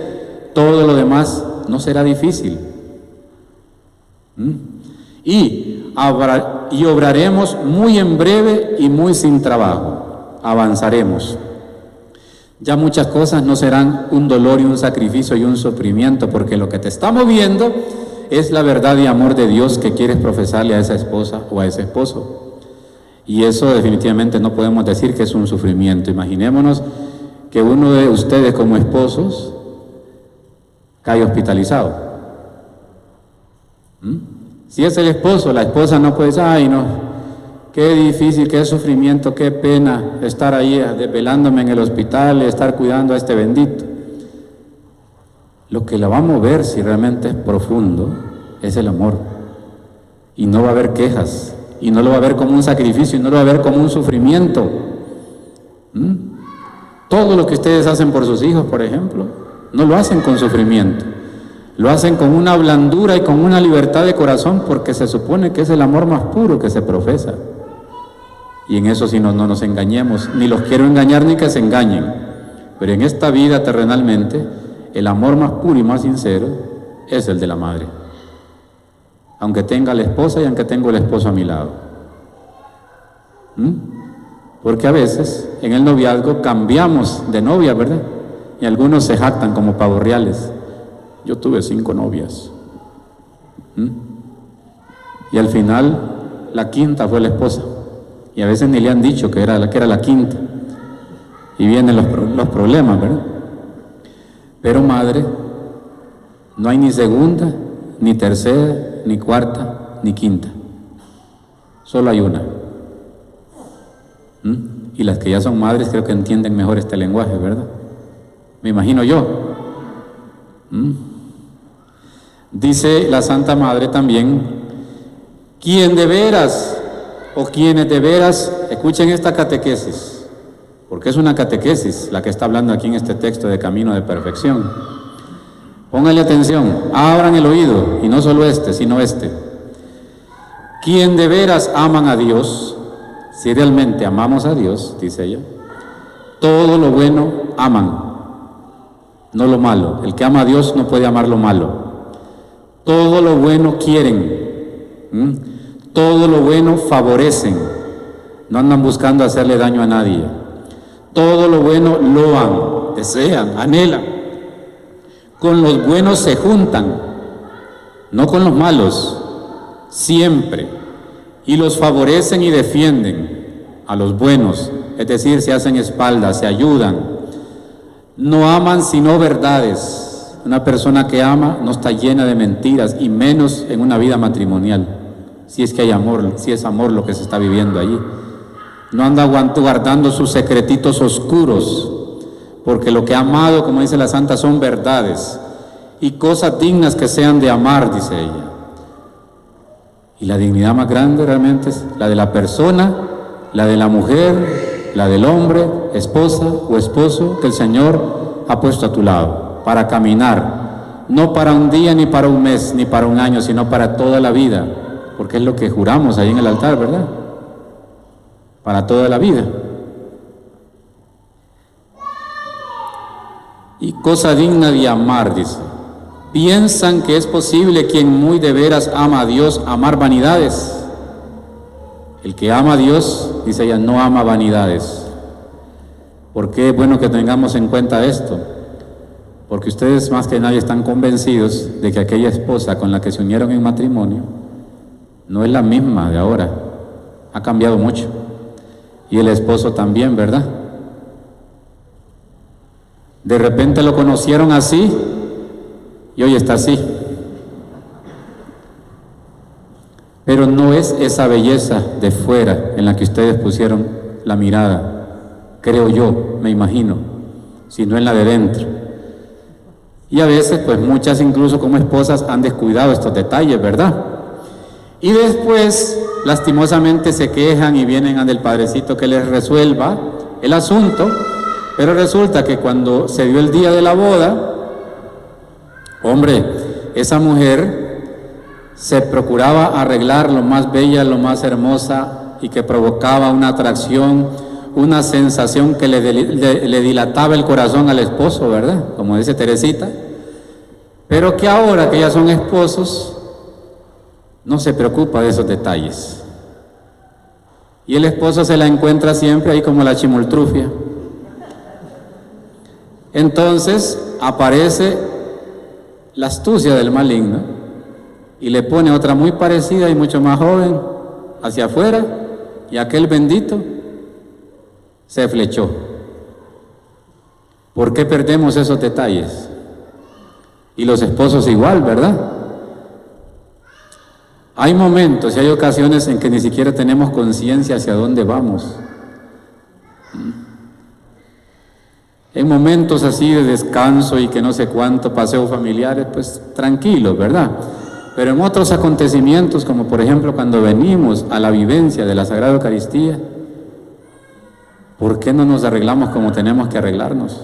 todo lo demás no será difícil. Y obraremos muy en breve y muy sin trabajo. Avanzaremos. Ya muchas cosas no serán un dolor y un sacrificio y un sufrimiento, porque lo que te está moviendo es la verdad y amor de Dios que quieres profesarle a esa esposa o a ese esposo. Y eso definitivamente no podemos decir que es un sufrimiento. Imaginémonos que uno de ustedes como esposos cae hospitalizado. Si es el esposo, la esposa no puede decir, ay no, qué difícil, qué sufrimiento, qué pena estar ahí desvelándome en el hospital y estar cuidando a este bendito. Lo que la va a mover, si realmente es profundo, es el amor. Y no va a haber quejas, y no lo va a ver como un sacrificio, y no lo va a ver como un sufrimiento. Todo lo que ustedes hacen por sus hijos, por ejemplo, no lo hacen con sufrimiento. Lo hacen con una blandura y con una libertad de corazón, porque se supone que es el amor más puro que se profesa. Y en eso sí no nos engañemos, ni los quiero engañar ni que se engañen. Pero en esta vida terrenalmente, el amor más puro y más sincero es el de la madre. Aunque tenga la esposa y aunque tengo el esposo a mi lado. Porque a veces en el noviazgo cambiamos de novia, ¿verdad? Y algunos se jactan como pavorreales. Yo tuve 5 novias. Y al final, la quinta fue la esposa. Y a veces ni le han dicho que era la quinta. Y vienen los problemas, ¿verdad? Pero madre, no hay ni segunda, ni tercera, ni cuarta, ni quinta. Solo hay una. Y las que ya son madres creo que entienden mejor este lenguaje, ¿verdad? Me imagino yo. Dice la Santa Madre también, quien de veras o quienes de veras escuchen esta catequesis, porque es una catequesis la que está hablando aquí en este texto de Camino de Perfección. Pónganle atención, abran el oído, y no solo este, sino este. Quien de veras aman a Dios, si realmente amamos a Dios, dice ella, todo lo bueno aman, no lo malo. El que ama a Dios no puede amar lo malo. Todo lo bueno quieren, todo lo bueno favorecen, no andan buscando hacerle daño a nadie. Todo lo bueno loan, desean, anhelan. Con los buenos se juntan, no con los malos, siempre. Y los favorecen y defienden a los buenos, es decir, se hacen espaldas, se ayudan. No aman sino verdades. Una persona que ama no está llena de mentiras, y menos en una vida matrimonial, si es que hay amor, si es amor lo que se está viviendo allí. No anda guardando sus secretitos oscuros, porque lo que ha amado, como dice la santa, son verdades y cosas dignas que sean de amar, dice ella. Y la dignidad más grande realmente es la de la persona, la de la mujer, la del hombre, esposa o esposo que el Señor ha puesto a tu lado para caminar, no para un día, ni para un mes, ni para un año, sino para toda la vida, porque es lo que juramos ahí en el altar, ¿verdad? Para toda la vida. Y cosa digna de amar, dice. Piensan que es posible quien muy de veras ama a Dios amar vanidades. El que ama a Dios, dice ella, no ama vanidades. ¿Por qué es bueno que tengamos en cuenta esto? Porque ustedes más que nadie están convencidos de que aquella esposa con la que se unieron en matrimonio no es la misma de ahora. Ha cambiado mucho. Y el esposo también, ¿verdad? De repente lo conocieron así y hoy está así. Pero no es esa belleza de fuera en la que ustedes pusieron la mirada, creo yo, me imagino, sino en la de dentro. Y a veces, pues muchas incluso como esposas han descuidado estos detalles, ¿verdad? Y después, lastimosamente, se quejan y vienen ante el padrecito que les resuelva el asunto, pero resulta que cuando se dio el día de la boda, hombre, esa mujer se procuraba arreglar lo más bella, lo más hermosa, y que provocaba una atracción, una sensación que le dilataba el corazón al esposo, ¿verdad? Como dice Teresita. Pero que ahora que ya son esposos, no se preocupa de esos detalles. Y el esposo se la encuentra siempre ahí como la chimoltrufia. Entonces aparece la astucia del maligno y le pone otra muy parecida y mucho más joven hacia afuera, y aquel bendito se flechó. ¿Por qué perdemos esos detalles? Y los esposos igual, ¿verdad? Hay momentos y hay ocasiones en que ni siquiera tenemos conciencia hacia dónde vamos. En momentos así de descanso y que no sé cuánto, paseos familiares, pues tranquilos, ¿verdad? Pero en otros acontecimientos, como por ejemplo cuando venimos a la vivencia de la Sagrada Eucaristía, ¿por qué no nos arreglamos como tenemos que arreglarnos?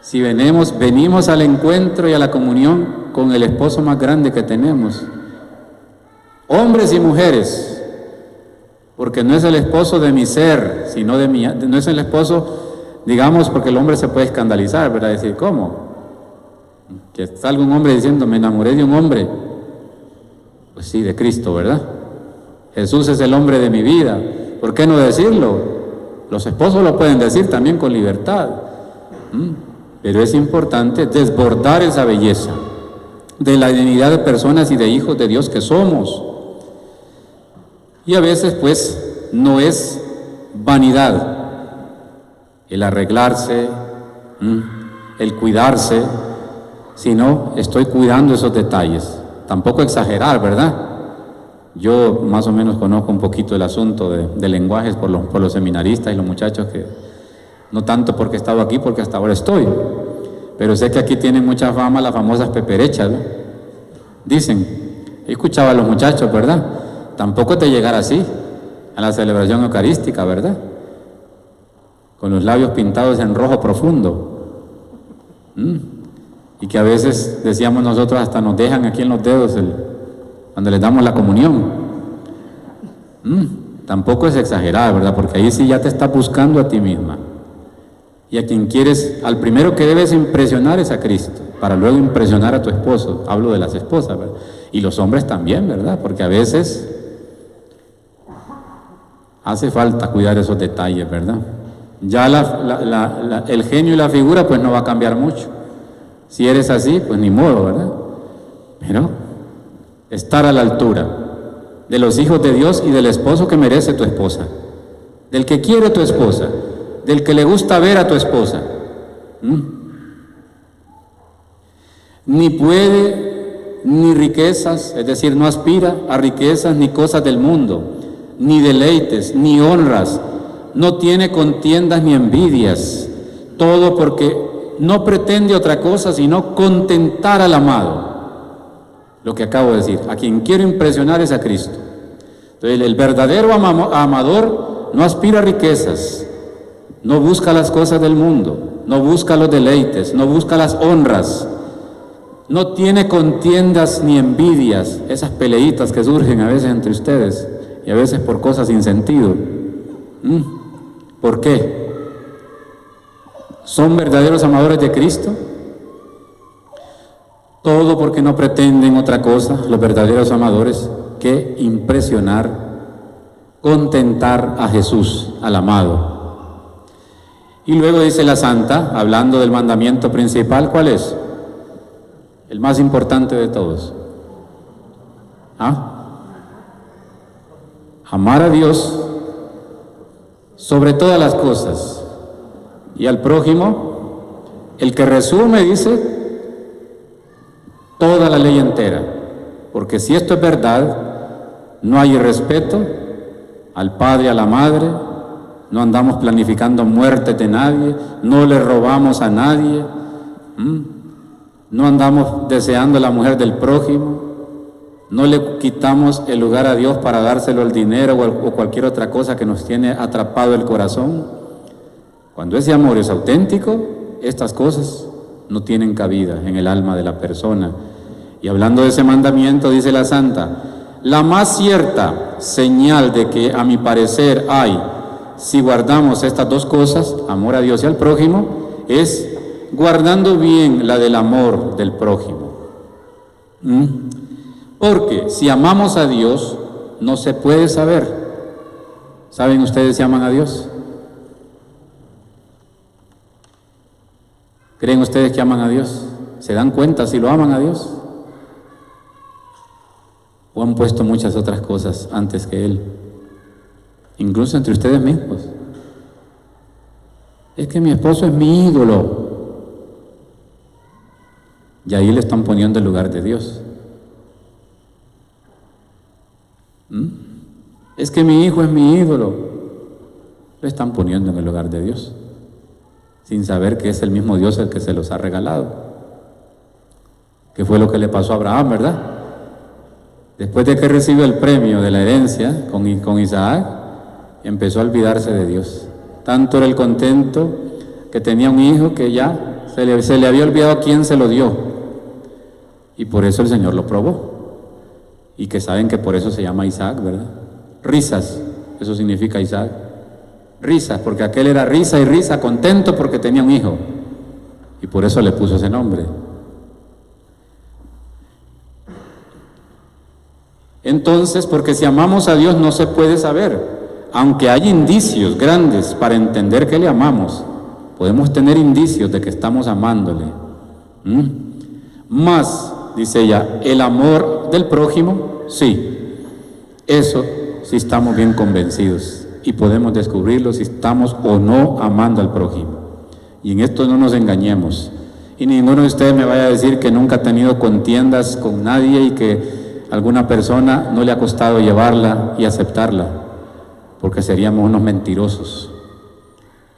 Si venimos al encuentro y a la comunión con el esposo más grande que tenemos, hombres y mujeres, porque no es el esposo de mi ser, sino de mi, no es el esposo, digamos, porque el hombre se puede escandalizar, ¿verdad? Decir, ¿cómo? Que salga un hombre diciendo, me enamoré de un hombre. Pues sí, de Cristo, ¿verdad? Jesús es el hombre de mi vida. ¿Por qué no decirlo? Los esposos lo pueden decir también con libertad. Pero es importante desbordar esa belleza de la dignidad de personas y de hijos de Dios que somos. Y a veces, pues, no es vanidad el arreglarse, el cuidarse, sino estoy cuidando esos detalles. Tampoco exagerar, ¿verdad? Yo más o menos conozco un poquito el asunto de lenguajes por los seminaristas y los muchachos que, no tanto porque he estado aquí, porque hasta ahora estoy, pero sé que aquí tienen mucha fama las famosas peperechas, ¿no? Dicen, he escuchado a los muchachos, ¿verdad? Tampoco te llegar así a la celebración eucarística, ¿verdad? Con los labios pintados en rojo profundo. Y que a veces, decíamos nosotros, hasta nos dejan aquí en los dedos cuando les damos la comunión. Tampoco es exagerada, ¿verdad? Porque ahí sí ya te estás buscando a ti misma. Y a quien quieres, al primero que debes impresionar es a Cristo, para luego impresionar a tu esposo. Hablo de las esposas, ¿verdad? Y los hombres también, ¿verdad? Porque a veces hace falta cuidar esos detalles, ¿verdad? Ya el genio y la figura pues no va a cambiar mucho. Si eres así, pues ni modo, ¿verdad? Pero estar a la altura de los hijos de Dios y del esposo que merece tu esposa, del que quiere tu esposa, del que le gusta ver a tu esposa. Ni puede, ni riquezas, es decir, no aspira a riquezas ni cosas del mundo, ni deleites, ni honras, no tiene contiendas ni envidias, todo porque no pretende otra cosa sino contentar al amado. Lo que acabo de decir, a quien quiero impresionar es a Cristo. Entonces, el verdadero amador no aspira a riquezas, no busca las cosas del mundo, no busca los deleites, no busca las honras, no tiene contiendas ni envidias, esas peleitas que surgen a veces entre ustedes y a veces por cosas sin sentido. ¿Por qué? ¿Son verdaderos amadores de Cristo? Todo porque no pretenden otra cosa, los verdaderos amadores, que impresionar, contentar a Jesús, al amado. Y luego dice la santa, hablando del mandamiento principal, ¿cuál es? El más importante de todos. Amar a Dios sobre todas las cosas y al prójimo, el que resume, dice, toda la ley entera, porque si esto es verdad, no hay irrespeto al padre, a la madre, no andamos planificando muerte de nadie, no le robamos a nadie, no andamos deseando la mujer del prójimo, no le quitamos el lugar a Dios para dárselo el dinero o cualquier otra cosa que nos tiene atrapado el corazón. Cuando ese amor es auténtico, estas cosas no tienen cabida en el alma de la persona. Y hablando de ese mandamiento, dice la santa, la más cierta señal de que a mi parecer hay, si guardamos estas dos cosas, amor a Dios y al prójimo, es guardando bien la del amor del prójimo. Porque si amamos a Dios, no se puede saber. ¿Saben ustedes si aman a Dios? ¿Creen ustedes que aman a Dios? ¿Se dan cuenta si lo aman a Dios? ¿O han puesto muchas otras cosas antes que Él? Incluso entre ustedes mismos. Es que mi esposo es mi ídolo. Y ahí le están poniendo el lugar de Dios. Es que mi hijo es mi ídolo. Lo están poniendo en el lugar de Dios, sin saber que es el mismo Dios el que se los ha regalado. Que fue lo que le pasó a Abraham, ¿verdad? Después de que recibió el premio de la herencia con Isaac, empezó a olvidarse de Dios. Tanto era el contento que tenía un hijo que ya se le había olvidado a quién se lo dio. Y por eso el Señor lo probó. Y que saben que por eso se llama Isaac, ¿verdad? Risas, eso significa Isaac. Risas, porque aquel era risa y risa, contento porque tenía un hijo. Y por eso le puso ese nombre. Entonces, porque si amamos a Dios no se puede saber, aunque hay indicios grandes para entender que le amamos, podemos tener indicios de que estamos amándole. Más, dice ella, el amor del prójimo, sí, eso sí estamos bien convencidos y podemos descubrirlo si estamos o no amando al prójimo. Y en esto no nos engañemos. Y ninguno de ustedes me vaya a decir que nunca ha tenido contiendas con nadie y que alguna persona no le ha costado llevarla y aceptarla, porque seríamos unos mentirosos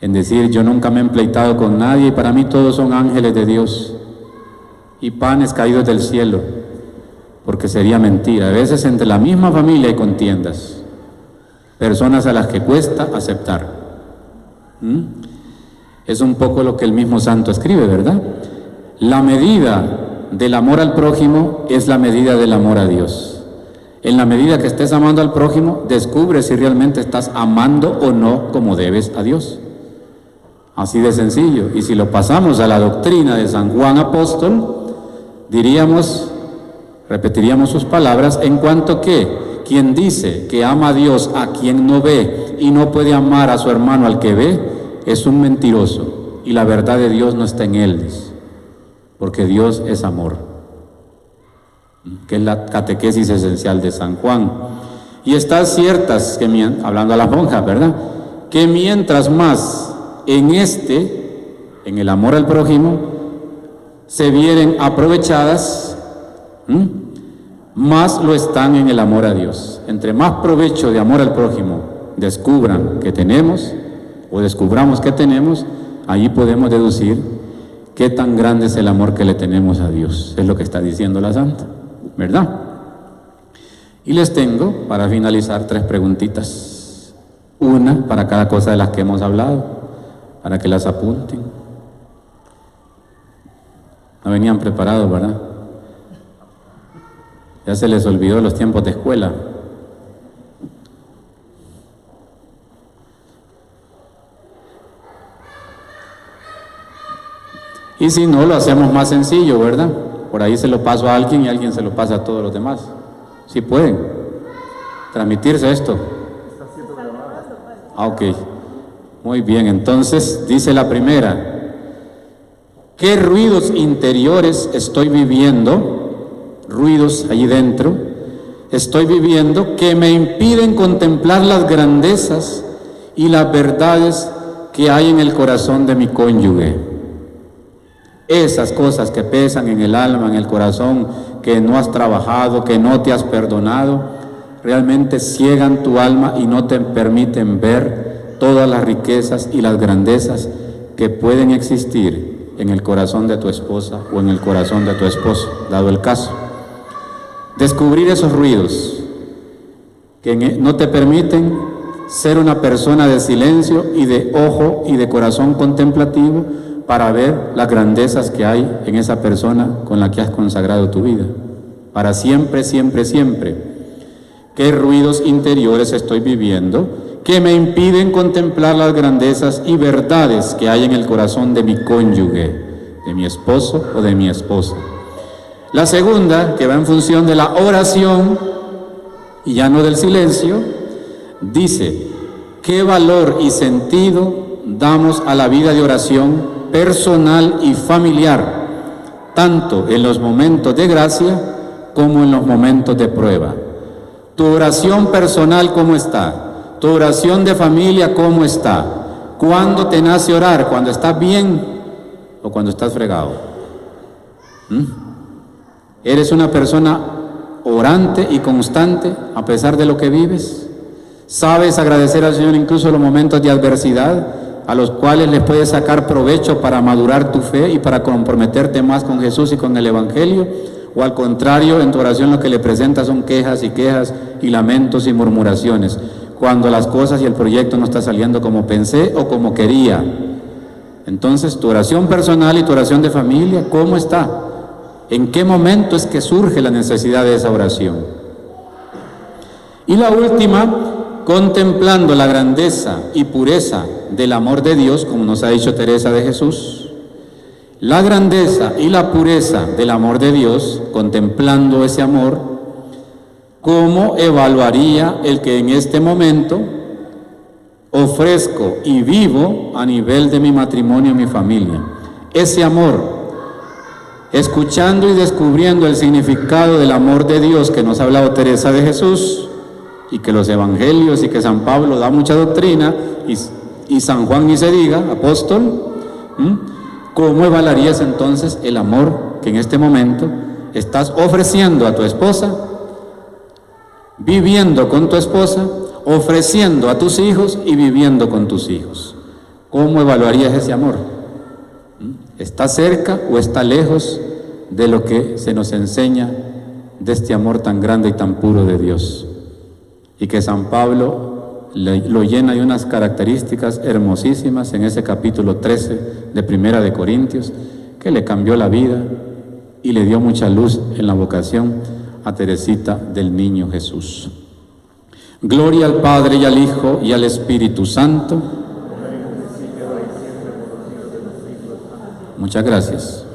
en decir yo nunca me he empleitado con nadie y para mí todos son ángeles de Dios y panes caídos del cielo, porque sería mentira. A veces entre la misma familia hay contiendas, personas a las que cuesta aceptar. Es un poco lo que el mismo santo escribe, ¿verdad? La medida del amor al prójimo es la medida del amor a Dios. En la medida que estés amando al prójimo, descubre si realmente estás amando o no como debes a Dios. Así de sencillo. Y si lo pasamos a la doctrina de San Juan Apóstol, repetiríamos sus palabras en cuanto que quien dice que ama a Dios a quien no ve y no puede amar a su hermano al que ve, es un mentiroso y la verdad de Dios no está en él, dice, porque Dios es amor, que es la catequesis esencial de San Juan. Y están ciertas, hablando a las monjas, ¿verdad?, que mientras más en el amor al prójimo, se vieren aprovechadas, más lo están en el amor a Dios. Entre más provecho de amor al prójimo descubran que tenemos, o descubramos que tenemos, allí podemos deducir qué tan grande es el amor que le tenemos a Dios. Es lo que está diciendo la Santa, ¿verdad? Y les tengo, para finalizar, 3 preguntitas. Una para cada cosa de las que hemos hablado, para que las apunten. No venían preparados, ¿verdad? Ya se les olvidó los tiempos de escuela. Y si no, lo hacemos más sencillo, ¿verdad? Por ahí se lo paso a alguien y alguien se lo pasa a todos los demás. ¿Sí pueden transmitirse esto? Ok. Muy bien, entonces dice la primera: ¿qué ruidos interiores estoy viviendo? Ruidos allí dentro estoy viviendo que me impiden contemplar las grandezas y las verdades que hay en el corazón de mi cónyuge. Esas cosas que pesan en el alma, en el corazón, que no has trabajado, que no te has perdonado, realmente ciegan tu alma y no te permiten ver todas las riquezas y las grandezas que pueden existir en el corazón de tu esposa o en el corazón de tu esposo, dado el caso. Descubrir esos ruidos que no te permiten ser una persona de silencio y de ojo y de corazón contemplativo para ver las grandezas que hay en esa persona con la que has consagrado tu vida. Para siempre, siempre, siempre. ¿Qué ruidos interiores estoy viviendo que me impiden contemplar las grandezas y verdades que hay en el corazón de mi cónyuge, de mi esposo o de mi esposa? La segunda, que va en función de la oración y ya no del silencio, dice: ¿qué valor y sentido damos a la vida de oración personal y familiar, tanto en los momentos de gracia como en los momentos de prueba? Tu oración personal, ¿cómo está? Tu oración de familia, ¿cómo está? ¿Cuándo te nace orar? ¿Cuando estás bien o cuando estás fregado? ¿Eres una persona orante y constante a pesar de lo que vives? ¿Sabes agradecer al Señor incluso en los momentos de adversidad, a los cuales les puedes sacar provecho para madurar tu fe y para comprometerte más con Jesús y con el Evangelio? ¿O al contrario, en tu oración lo que le presentas son quejas y lamentos y murmuraciones, cuando las cosas y el proyecto no está saliendo como pensé o como quería? Entonces, tu oración personal y tu oración de familia, ¿cómo está? ¿En qué momento es que surge la necesidad de esa oración? Y la última, contemplando la grandeza y pureza del amor de Dios, como nos ha dicho Teresa de Jesús, la grandeza y la pureza del amor de Dios, contemplando ese amor, ¿cómo evaluaría el que en este momento ofrezco y vivo a nivel de mi matrimonio y mi familia? Ese amor, escuchando y descubriendo el significado del amor de Dios que nos ha hablado Teresa de Jesús, y que los evangelios y que San Pablo da mucha doctrina, y San Juan ni se diga, apóstol. ¿Cómo evaluarías entonces el amor que en este momento estás ofreciendo a tu esposa, viviendo con tu esposa, ofreciendo a tus hijos y viviendo con tus hijos? ¿Cómo evaluarías ese amor? ¿Está cerca o está lejos de lo que se nos enseña de este amor tan grande y tan puro de Dios? Y que San Pablo lo llena de unas características hermosísimas en ese capítulo 13 de Primera de Corintios, que le cambió la vida y le dio mucha luz en la vocación a Teresita del Niño Jesús. Gloria al Padre y al Hijo y al Espíritu Santo. Muchas gracias.